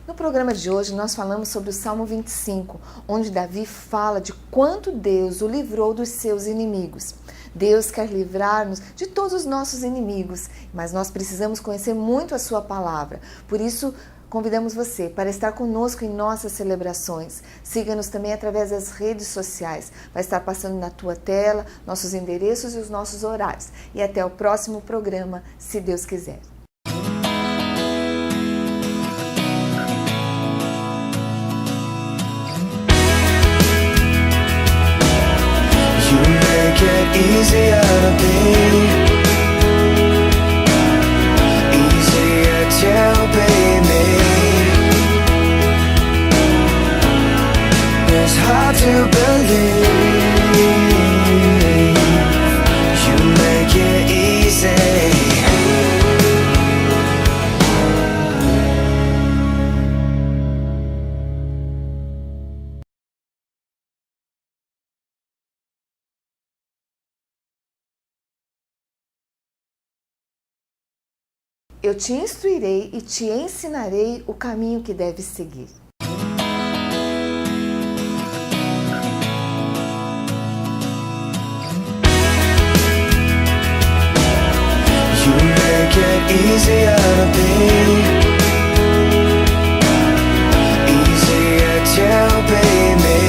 No programa de hoje nós falamos sobre o Salmo 25, onde Davi fala de quanto Deus o livrou dos seus inimigos. Deus quer livrar-nos de todos os nossos inimigos, mas nós precisamos conhecer muito a sua palavra. Por isso, convidamos você para estar conosco em nossas celebrações. Siga-nos também através das redes sociais. Vai estar passando na tua tela nossos endereços e os nossos horários. E até o próximo programa, se Deus quiser. Easier to be, easier to be me. It's hard to believe you make it easy. Eu te instruirei e te ensinarei o caminho que deves seguir. You make it easier to be, easier to be me.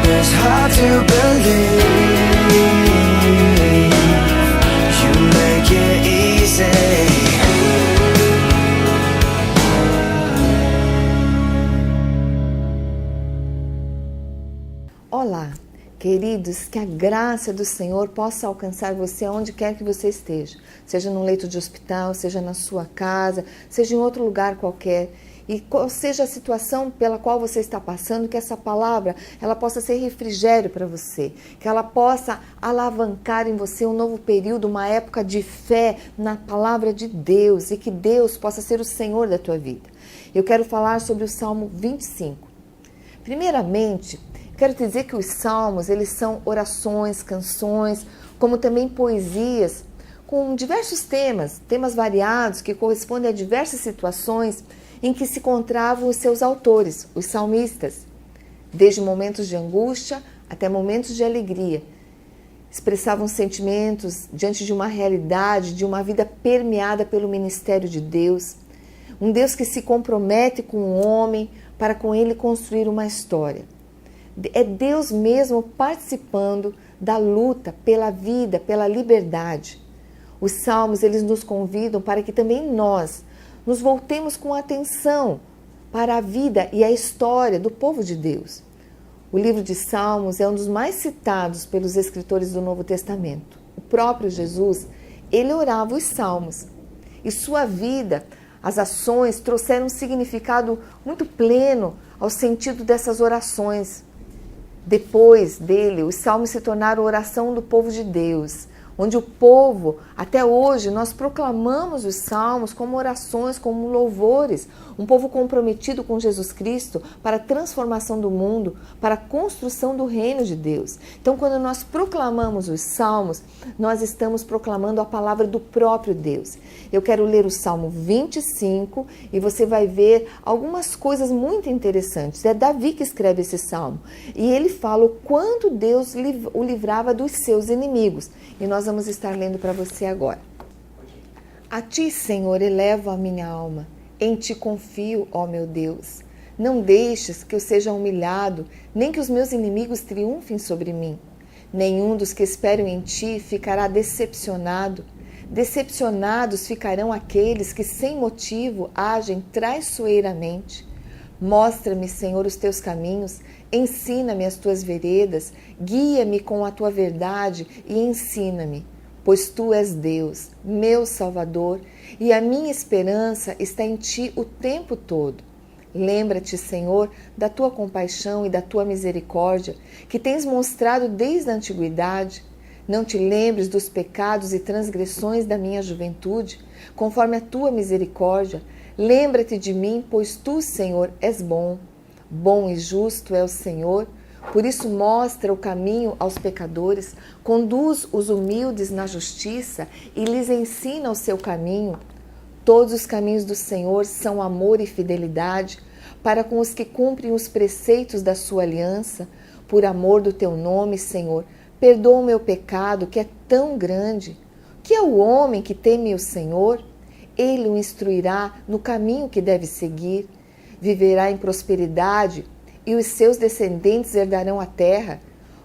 It's hard to believe Olá, queridos, que a graça do Senhor possa alcançar você onde quer que você esteja, seja num leito de hospital, seja na sua casa, seja em outro lugar qualquer. E qual seja a situação pela qual você está passando, que essa palavra ela possa ser refrigério para você, que ela possa alavancar em você um novo período, uma época de fé na palavra de Deus e que Deus possa ser o Senhor da tua vida. Eu quero falar sobre o Salmo 25. Primeiramente, quero te dizer que os salmos, eles são orações, canções, como também poesias, com diversos temas variados que correspondem a diversas situações em que se encontravam os seus autores, os salmistas, desde momentos de angústia até momentos de alegria. Expressavam sentimentos diante de uma realidade, de uma vida permeada pelo ministério de Deus, um Deus que se compromete com o homem para com ele construir uma história. É Deus mesmo participando da luta pela vida, pela liberdade. Os salmos, eles nos convidam para que também nós nos voltemos com atenção para a vida e a história do povo de Deus. O livro de Salmos é um dos mais citados pelos escritores do Novo Testamento. O próprio Jesus, ele orava os salmos. E sua vida, as ações, trouxeram um significado muito pleno ao sentido dessas orações. Depois dele, os salmos se tornaram oração do povo de Deus, onde o povo, até hoje, nós proclamamos os salmos como orações, como louvores, um povo comprometido com Jesus Cristo para a transformação do mundo, para a construção do reino de Deus. Então, quando nós proclamamos os salmos, nós estamos proclamando a palavra do próprio Deus. Eu quero ler o Salmo 25 e você vai ver algumas coisas muito interessantes. É Davi que escreve esse salmo e ele fala o quanto Deus o livrava dos seus inimigos. E nós vamos estar lendo para você agora. A ti, Senhor, elevo a minha alma. Em ti confio, ó meu Deus. Não deixes que eu seja humilhado, nem que os meus inimigos triunfem sobre mim. Nenhum dos que esperam em ti ficará decepcionado. Decepcionados ficarão aqueles que sem motivo agem traiçoeiramente. Mostra-me, Senhor, os teus caminhos, ensina-me as tuas veredas, guia-me com a tua verdade e ensina-me, pois tu és Deus, meu Salvador, e a minha esperança está em ti o tempo todo. Lembra-te, Senhor, da tua compaixão e da tua misericórdia, que tens mostrado desde a antiguidade. Não te lembres dos pecados e transgressões da minha juventude, conforme a tua misericórdia. Lembra-te de mim, pois tu, Senhor, és bom. Bom e justo é o Senhor, por isso mostra o caminho aos pecadores, conduz os humildes na justiça e lhes ensina o seu caminho. Todos os caminhos do Senhor são amor e fidelidade para com os que cumprem os preceitos da sua aliança. Por amor do teu nome, Senhor, perdoa o meu pecado, que é tão grande. Que é o homem que teme o Senhor? Ele o instruirá no caminho que deve seguir. Viverá em prosperidade e os seus descendentes herdarão a terra.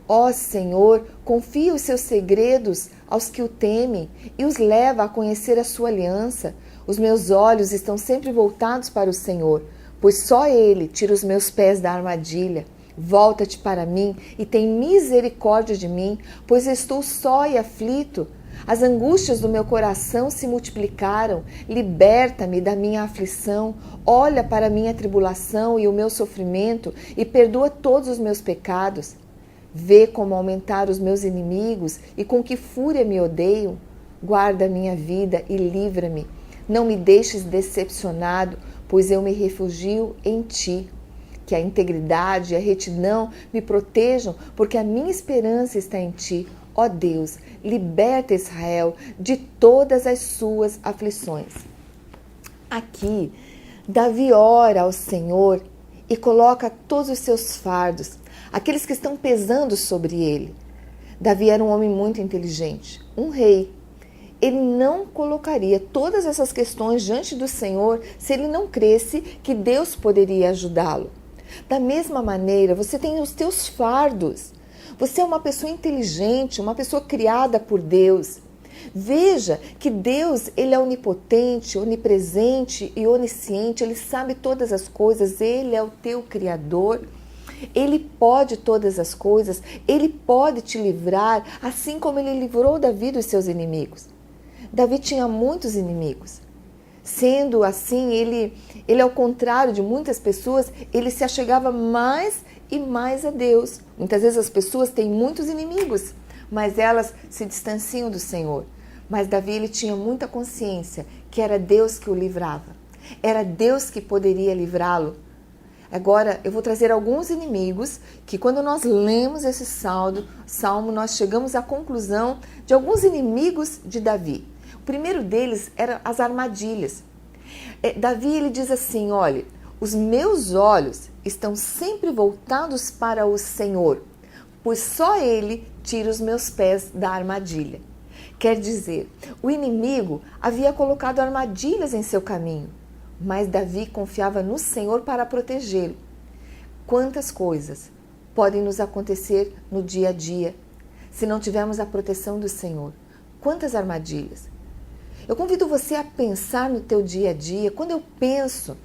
Ó Senhor, confia os seus segredos aos que o temem e os leva a conhecer a sua aliança. Os meus olhos estão sempre voltados para o Senhor, pois só Ele tira os meus pés da armadilha. Volta-te para mim e tem misericórdia de mim, pois estou só e aflito. As angústias do meu coração se multiplicaram. Liberta-me da minha aflição. Olha para a minha tribulação e o meu sofrimento e perdoa todos os meus pecados. Vê como aumentaram os meus inimigos e com que fúria me odeiam. Guarda a minha vida e livra-me. Não me deixes decepcionado, pois eu me refugio em ti. Que a integridade e a retidão me protejam, porque a minha esperança está em ti. Ó Deus, liberta Israel de todas as suas aflições. Aqui, Davi ora ao Senhor e coloca todos os seus fardos, aqueles que estão pesando sobre ele. Davi era um homem muito inteligente, um rei. Ele não colocaria todas essas questões diante do Senhor se ele não cresce que Deus poderia ajudá-lo. Da mesma maneira, você tem os teus fardos. Você é uma pessoa inteligente, uma pessoa criada por Deus. Veja que Deus, Ele é onipotente, onipresente e onisciente. Ele sabe todas as coisas, Ele é o teu Criador. Ele pode todas as coisas, Ele pode te livrar, assim como Ele livrou Davi dos seus inimigos. Davi tinha muitos inimigos. Sendo assim, ele ao contrário de muitas pessoas, ele se achegava mais e mais a Deus. Muitas vezes as pessoas têm muitos inimigos, mas elas se distanciam do Senhor. Mas Davi, ele tinha muita consciência que era Deus que o livrava. Era Deus que poderia livrá-lo. Agora, eu vou trazer alguns inimigos que quando nós lemos esse salmo, nós chegamos à conclusão de alguns inimigos de Davi. O primeiro deles eram as armadilhas. Davi, ele diz assim, olha, os meus olhos estão sempre voltados para o Senhor, pois só Ele tira os meus pés da armadilha. Quer dizer, o inimigo havia colocado armadilhas em seu caminho, mas Davi confiava no Senhor para protegê-lo. Quantas coisas podem nos acontecer no dia a dia se não tivermos a proteção do Senhor? Quantas armadilhas? Eu convido você a pensar no teu dia a dia. Quando eu penso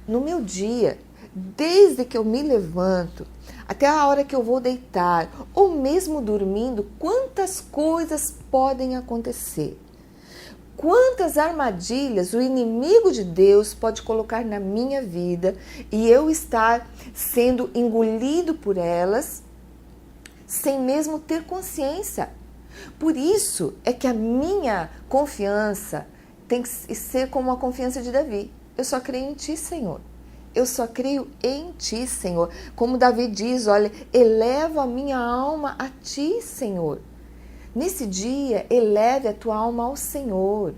no meu dia, desde que eu me levanto até a hora que eu vou deitar, ou mesmo dormindo, quantas coisas podem acontecer? Quantas armadilhas o inimigo de Deus pode colocar na minha vida e eu estar sendo engolido por elas sem mesmo ter consciência? Por isso é que a minha confiança tem que ser como a confiança de Davi. Eu só creio em ti, Senhor. Eu só creio em ti, Senhor. Como Davi diz, olha, elevo a minha alma a ti, Senhor. Nesse dia, eleve a tua alma ao Senhor.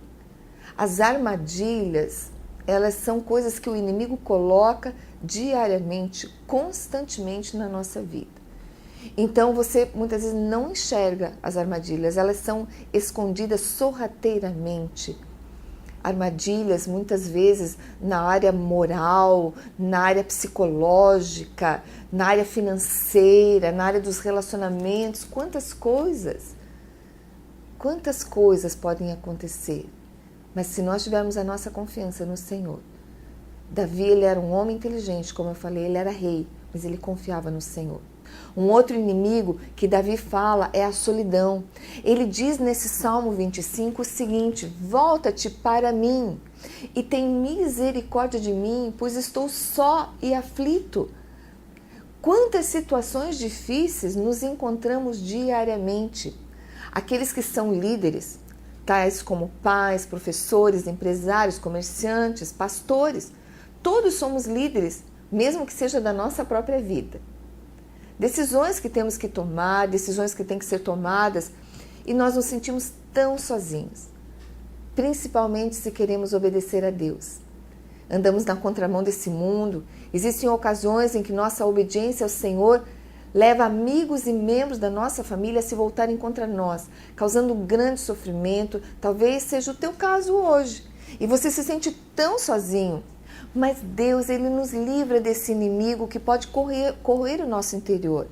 As armadilhas, elas são coisas que o inimigo coloca diariamente, constantemente na nossa vida. Então você muitas vezes não enxerga as armadilhas, elas são escondidas sorrateiramente. Armadilhas muitas vezes na área moral, na área psicológica, na área financeira, na área dos relacionamentos, quantas coisas podem acontecer. Mas se nós tivermos a nossa confiança no Senhor, Davi, ele era um homem inteligente, como eu falei, ele era rei, mas ele confiava no Senhor. Um outro inimigo que Davi fala é a solidão. Ele diz nesse Salmo 25 o seguinte: volta-te para mim e tem misericórdia de mim, pois estou só e aflito. Quantas situações difíceis nos encontramos diariamente. Aqueles que são líderes, tais como pais, professores, empresários, comerciantes, pastores, todos somos líderes, mesmo que seja da nossa própria vida. Decisões que temos que tomar, decisões que têm que ser tomadas, e nós nos sentimos tão sozinhos. principalmente se queremos obedecer a Deus. Andamos na contramão desse mundo. Existem ocasiões em que nossa obediência ao Senhor leva amigos e membros da nossa família a se voltarem contra nós, causando grande sofrimento. Talvez seja o teu caso hoje. E você se sente tão sozinho. Mas Deus, Ele nos livra desse inimigo que pode corroer o nosso interior.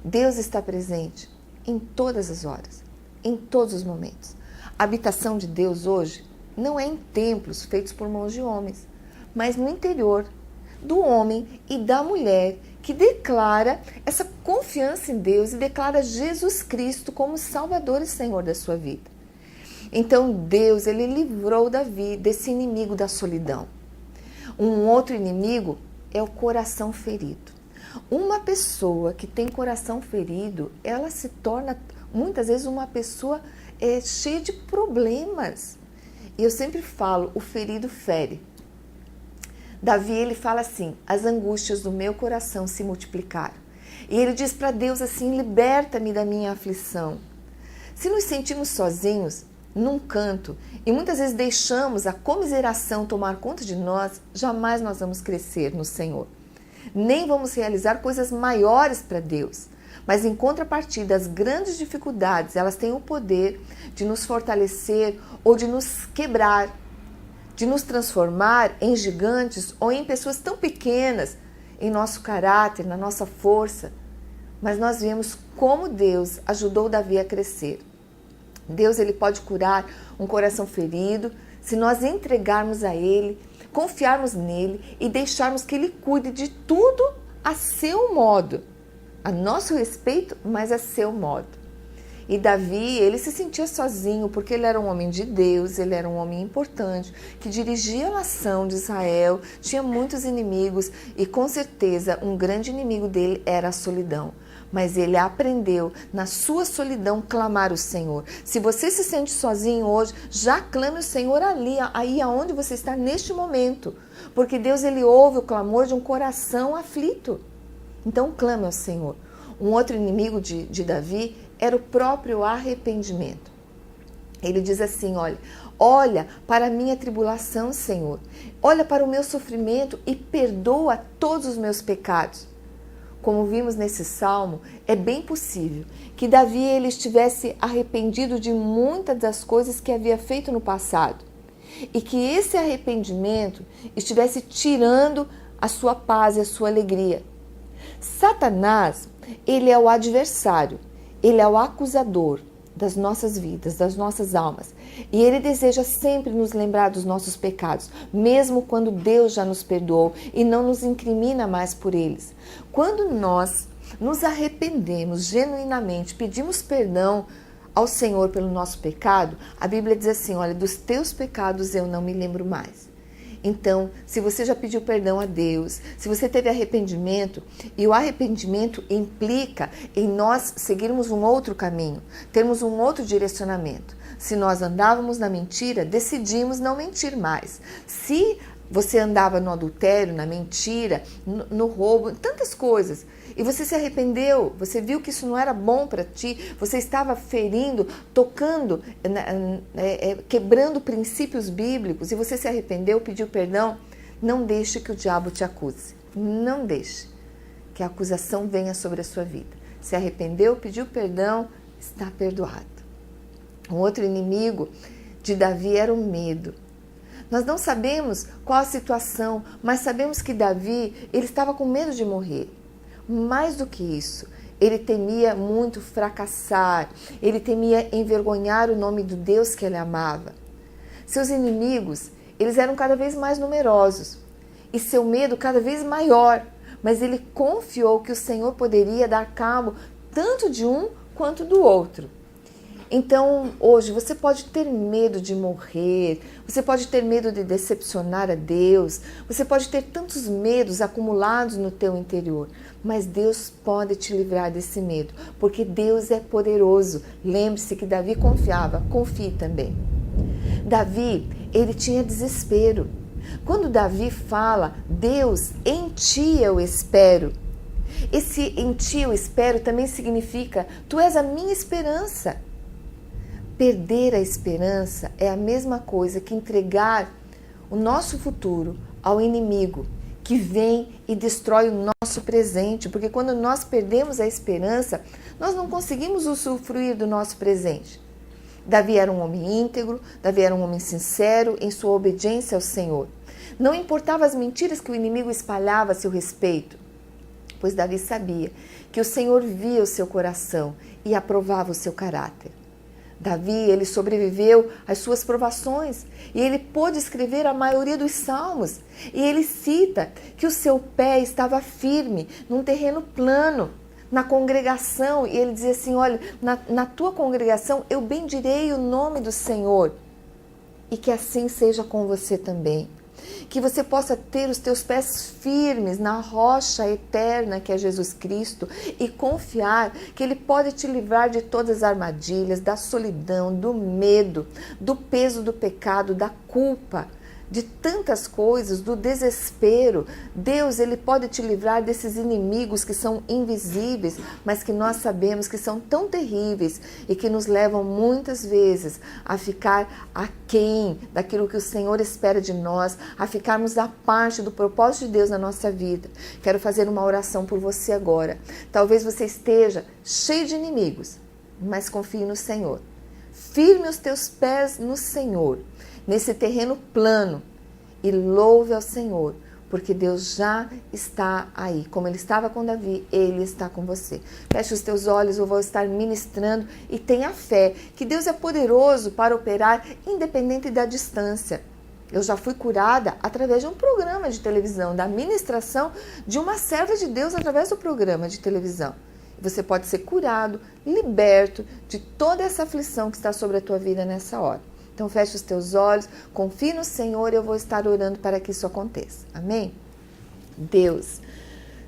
Deus está presente em todas as horas, em todos os momentos. A habitação de Deus hoje não é em templos feitos por mãos de homens, mas no interior do homem e da mulher que declara essa confiança em Deus e declara Jesus Cristo como Salvador e Senhor da sua vida. Então Deus, Ele livrou Davi desse inimigo da solidão. Um outro inimigo é o coração ferido. Uma pessoa que tem coração ferido, ela se torna muitas vezes uma pessoa cheia de problemas. E eu sempre falo, o ferido fere. Davi, ele fala assim, as angústias do meu coração se multiplicaram. E ele diz para Deus assim, liberta-me da minha aflição. Se nos sentimos sozinhos, num canto, e muitas vezes deixamos a comiseração tomar conta de nós, jamais nós vamos crescer no Senhor. Nem vamos realizar coisas maiores para Deus. Mas em contrapartida, as grandes dificuldades, elas têm o poder de nos fortalecer ou de nos quebrar, de nos transformar em gigantes ou em pessoas tão pequenas em nosso caráter, na nossa força. Mas nós vemos como Deus ajudou Davi a crescer. Deus, Ele pode curar um coração ferido se nós entregarmos a Ele, confiarmos nele e deixarmos que Ele cuide de tudo a seu modo. A nosso respeito, mas a seu modo. E Davi, ele se sentia sozinho porque ele era um homem de Deus, ele era um homem importante, que dirigia a nação de Israel, tinha muitos inimigos e com certeza um grande inimigo dele era a solidão. Mas ele aprendeu na sua solidão clamar o Senhor. Se você se sente sozinho hoje, já clame o Senhor aí aonde você está neste momento. Porque Deus, Ele ouve o clamor de um coração aflito. Então clame ao Senhor. Um outro inimigo de Davi era o próprio arrependimento. Ele diz assim, olha para a minha tribulação, Senhor. Olha para o meu sofrimento e perdoa todos os meus pecados. Como vimos nesse salmo, é bem possível que Davi ele estivesse arrependido de muitas das coisas que havia feito no passado e que esse arrependimento estivesse tirando a sua paz e a sua alegria. Satanás, ele é o adversário, ele é o acusador das nossas vidas, das nossas almas. E ele deseja sempre nos lembrar dos nossos pecados, mesmo quando Deus já nos perdoou e não nos incrimina mais por eles. Quando nós nos arrependemos genuinamente, pedimos perdão ao Senhor pelo nosso pecado, a Bíblia diz assim, olha, dos teus pecados eu não me lembro mais. Então, se você já pediu perdão a Deus, se você teve arrependimento, e o arrependimento implica em nós seguirmos um outro caminho, termos um outro direcionamento. Se nós andávamos na mentira, decidimos não mentir mais. Se você andava no adultério, na mentira, no roubo, tantas coisas, e você se arrependeu, você viu que isso não era bom para ti, você estava ferindo, tocando, quebrando princípios bíblicos, e você se arrependeu, pediu perdão, não deixe que o diabo te acuse. Não deixe que a acusação venha sobre a sua vida. Se arrependeu, pediu perdão, está perdoado. Um outro inimigo de Davi era o medo. Nós não sabemos qual a situação, mas sabemos que Davi, ele estava com medo de morrer. Mais do que isso, ele temia muito fracassar, ele temia envergonhar o nome do Deus que ele amava. Seus inimigos, eles eram cada vez mais numerosos e seu medo cada vez maior, mas ele confiou que o Senhor poderia dar cabo tanto de um quanto do outro. Então, hoje, você pode ter medo de morrer, você pode ter medo de decepcionar a Deus, você pode ter tantos medos acumulados no teu interior, mas Deus pode te livrar desse medo, porque Deus é poderoso. Lembre-se que Davi confiava, confie também. Davi, ele tinha desespero. Quando Davi fala, Deus, em ti eu espero, esse em ti eu espero também significa, tu és a minha esperança. Perder a esperança é a mesma coisa que entregar o nosso futuro ao inimigo, que vem e destrói o nosso presente, porque quando nós perdemos a esperança, nós não conseguimos usufruir do nosso presente. Davi era um homem íntegro, Davi era um homem sincero em sua obediência ao Senhor. Não importava as mentiras que o inimigo espalhava a seu respeito, pois Davi sabia que o Senhor via o seu coração e aprovava o seu caráter. Davi, ele sobreviveu às suas provações e ele pôde escrever a maioria dos salmos. E ele cita que o seu pé estava firme num terreno plano, na congregação. E ele dizia assim, olha, na tua congregação eu bendirei o nome do Senhor. E que assim seja com você também. Que você possa ter os teus pés firmes na rocha eterna que é Jesus Cristo e confiar que Ele pode te livrar de todas as armadilhas, da solidão, do medo, do peso do pecado, da culpa, de tantas coisas, do desespero. Deus, Ele pode te livrar desses inimigos que são invisíveis, mas que nós sabemos que são tão terríveis e que nos levam muitas vezes a ficar aquém daquilo que o Senhor espera de nós, a ficarmos à parte do propósito de Deus na nossa vida. Quero fazer uma oração por você agora. Talvez você esteja cheio de inimigos, mas confie no Senhor. Firme os teus pés no Senhor, nesse terreno plano, e louve ao Senhor, porque Deus já está aí. Como Ele estava com Davi, Ele está com você. Feche os teus olhos, eu vou estar ministrando e tenha fé que Deus é poderoso para operar independente da distância. Eu já fui curada através de um programa de televisão, da ministração de uma serva de Deus através do programa de televisão. Você pode ser curado, liberto de toda essa aflição que está sobre a tua vida nessa hora. Então feche os teus olhos, confie no Senhor e eu vou estar orando para que isso aconteça. Amém? Deus,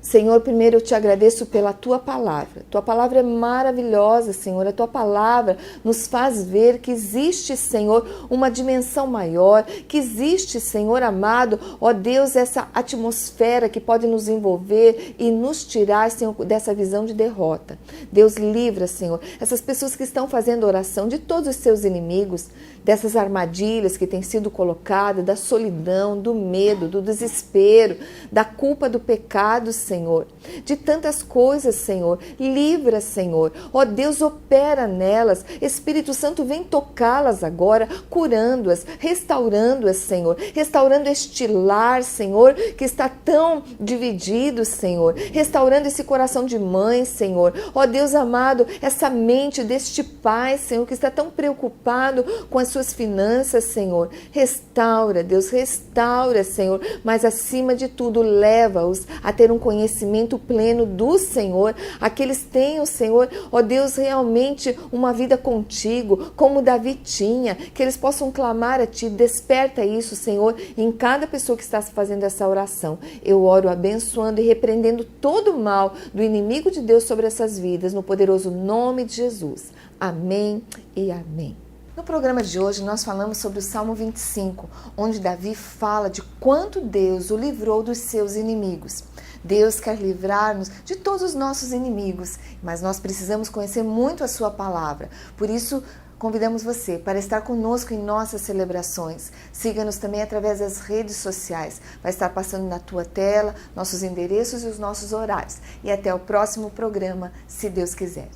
Senhor, primeiro eu te agradeço pela Tua palavra. Tua palavra é maravilhosa, Senhor. A Tua palavra nos faz ver que existe, Senhor, uma dimensão maior, que existe, Senhor amado, ó Deus, essa atmosfera que pode nos envolver e nos tirar, Senhor, dessa visão de derrota. Deus, livra, Senhor, essas pessoas que estão fazendo oração de todos os seus inimigos, dessas armadilhas que têm sido colocadas, da solidão, do medo, do desespero, da culpa do pecado, Senhor, de tantas coisas, Senhor. Livra, Senhor. Ó Deus, opera nelas. Espírito Santo, vem tocá-las agora, curando-as, restaurando-as, Senhor. Restaurando este lar, Senhor, que está tão dividido, Senhor. Restaurando esse coração de mãe, Senhor. Ó Deus amado, essa mente deste pai, Senhor, que está tão preocupado com as suas finanças, Senhor. Restaura, Deus, restaura, Senhor. Mas acima de tudo, leva-os a ter um conhecimento pleno do Senhor. Aqueles tenham, Senhor, ó Deus, realmente uma vida contigo, como Davi tinha, que eles possam clamar a Ti. Desperta isso, Senhor, em cada pessoa que está fazendo essa oração. Eu oro abençoando e repreendendo todo o mal do inimigo de Deus sobre essas vidas, no poderoso nome de Jesus. Amém e amém. No programa de hoje nós falamos sobre o Salmo 25, onde Davi fala de quanto Deus o livrou dos seus inimigos. Deus quer livrar-nos de todos os nossos inimigos, mas nós precisamos conhecer muito a sua palavra. Por isso, convidamos você para estar conosco em nossas celebrações. Siga-nos também através das redes sociais. Vai estar passando na tua tela nossos endereços e os nossos horários. E até o próximo programa, se Deus quiser.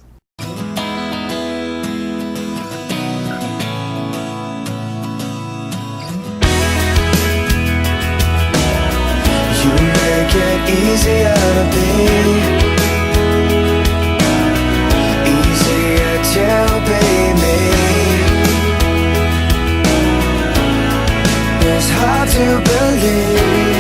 Make it easier to be, easier to be me. It's hard to believe